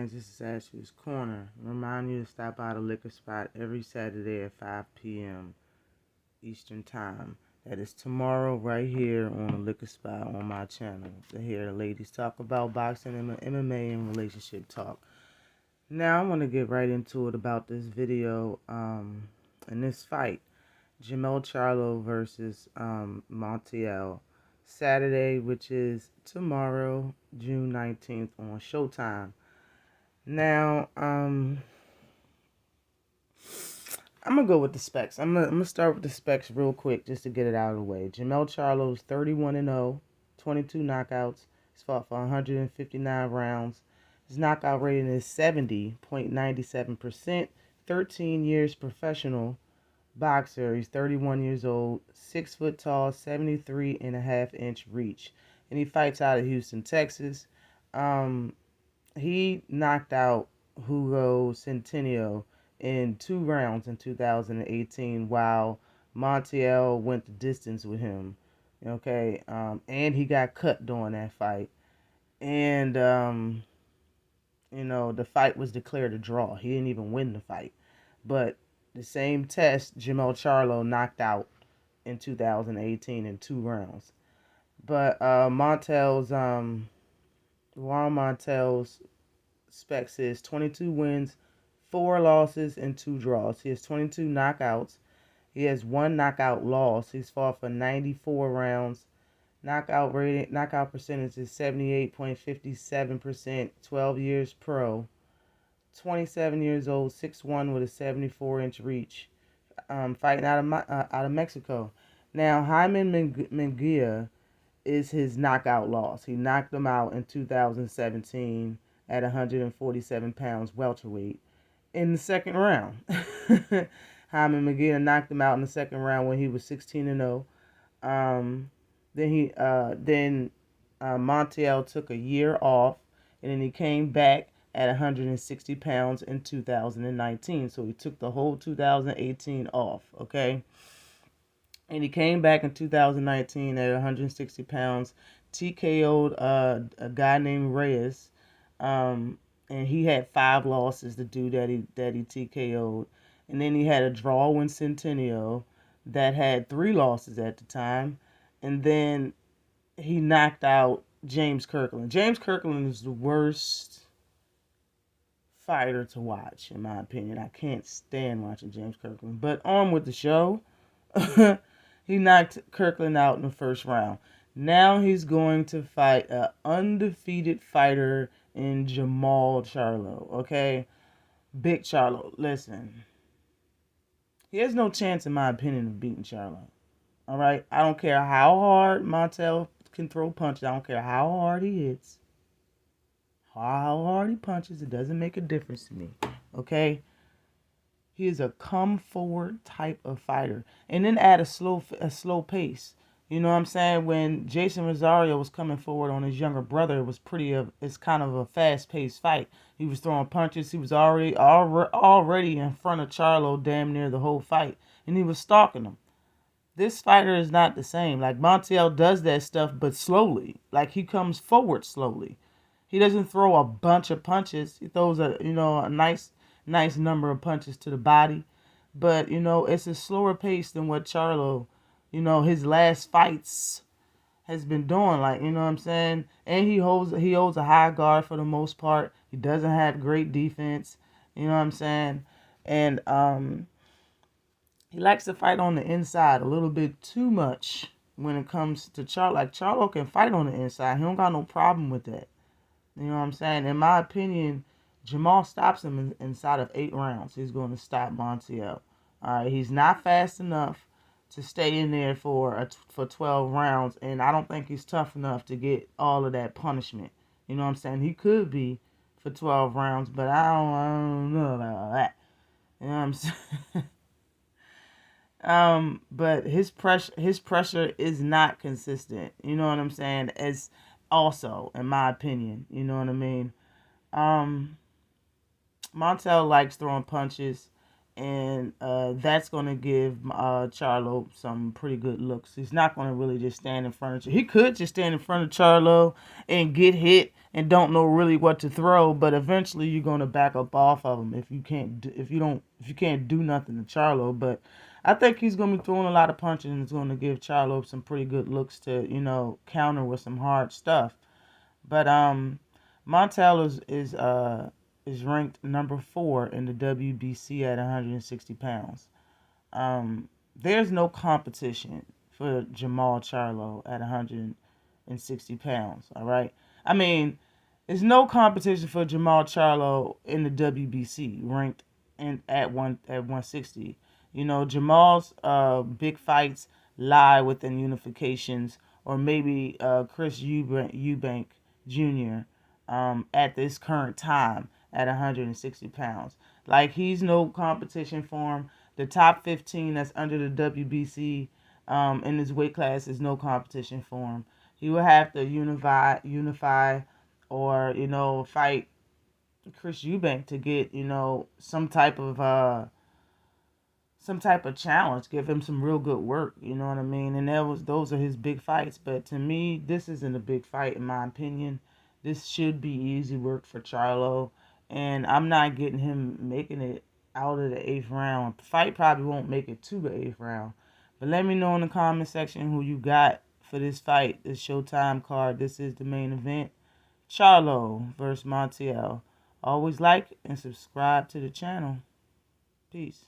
fans, this is Ashley's Corner. Remind you to stop by the liquor spot every Saturday at 5 p.m. Eastern Time. That is tomorrow right here on the liquor spot on my channel to hear the ladies talk about boxing and MMA and relationship talk. Now I want to get right into it about this video and this fight. Jermall Charlo versus Montiel. Saturday, which is tomorrow, June 19th on Showtime. Now, I'm going to go with the specs. I'm gonna start with the specs real quick just to get it out of the way. Jermall Charlo is 31-0, 22 knockouts. He's fought for 159 rounds. His knockout rating is 70.97%. 13 years professional boxer. He's 31 years old, 6 foot tall, 73.5-inch reach. And he fights out of Houston, Texas. He knocked out Hugo Centineo in 2 rounds in 2018, while Montiel went the distance with him. Okay, and he got cut during that fight. And, the fight was declared a draw. He didn't even win the fight. But the same test, Jermall Charlo knocked out in 2018 in 2 rounds. But Montiel's specs is 22 wins, 4 losses, and 2 draws. He has 22 knockouts. He has 1 knockout loss. He's fought for 94 rounds. Knockout percentage is 78.57%. 12 years pro. 27 years old, 6'1" with a 74-inch reach. Fighting out of Mexico. Now, Jaime Munguia is his knockout loss. He knocked him out in 2017 at 147 pounds welterweight in the second round. Jaime Munguia knocked him out in the second round when he was 16-0. Then Montiel took a year off, and then he came back at 160 pounds in 2019. So he took the whole 2018 off, okay? And he came back in 2019 at 160 pounds, TKO'd a guy named Reyes, and he had 5 losses, the dude that he TKO'd. And then he had a draw with Centineo that had 3 losses at the time. And then he knocked out James Kirkland. James Kirkland is the worst fighter to watch, in my opinion. I can't stand watching James Kirkland. But on with the show. He knocked Kirkland out in the first round. Now he's going to fight an undefeated fighter in Jermall Charlo, okay? Big Charlo. Listen. He has no chance, in my opinion, of beating Charlo. All right? I don't care how hard Montiel can throw punches. I don't care how hard he hits. How hard he punches. It doesn't make a difference to me. Okay? He is a come-forward type of fighter. And then at a slow pace. You know what I'm saying? When Jason Rosario was coming forward on his younger brother, it was it's kind of a fast-paced fight. He was throwing punches. He was already in front of Charlo damn near the whole fight. And he was stalking him. This fighter is not the same. Like, Montiel does that stuff, but slowly. Like, he comes forward slowly. He doesn't throw a bunch of punches. He throws a nice number of punches to the body. But, it's a slower pace than what Charlo, his last fights has been doing. Like, you know what I'm saying? And he holds a high guard for the most part. He doesn't have great defense. You know what I'm saying? And he likes to fight on the inside a little bit too much when it comes to Charlo. Like, Charlo can fight on the inside. He don't got no problem with that. You know what I'm saying? In my opinion, Jermall stops him inside of 8 rounds. He's going to stop Montiel. All right, he's not fast enough to stay in there for 12 rounds, and I don't think he's tough enough to get all of that punishment. You know what I'm saying? He could be for 12 rounds, but I don't know about that. You know what I'm saying? But his pressure is not consistent. You know what I'm saying? As also, in my opinion, you know what I mean? Montiel likes throwing punches, and that's going to give Charlo some pretty good looks. He's not going to really just stand in front of you. He could just stand in front of Charlo and get hit and don't know really what to throw, but eventually you're going to back up off of him if you can't do nothing to Charlo. But I think he's going to be throwing a lot of punches, and it's going to give Charlo some pretty good looks to counter with some hard stuff. But Montiel is ranked number 4 in the WBC at 160 pounds. There's no competition for Jermall Charlo at 160 pounds. All right. I mean, there's no competition for Jermall Charlo in the WBC ranked at 160. Jermall's big fights lie within unifications, or maybe Chris Eubank Jr. At this current time at 160 pounds. Like, he's no competition for him. The top 15 that's under the WBC in his weight class is no competition for him. He will have to unify or, fight Chris Eubank to get, some type of challenge, give him some real good work, you know what I mean? And those are his big fights. But to me, this isn't a big fight in my opinion. This should be easy work for Charlo, and I'm not getting him making it out of the 8th round. The fight probably won't make it to the 8th round. But let me know in the comment section who you got for this fight, this Showtime card. This is the main event. Charlo versus Montiel. Always like and subscribe to the channel. Peace.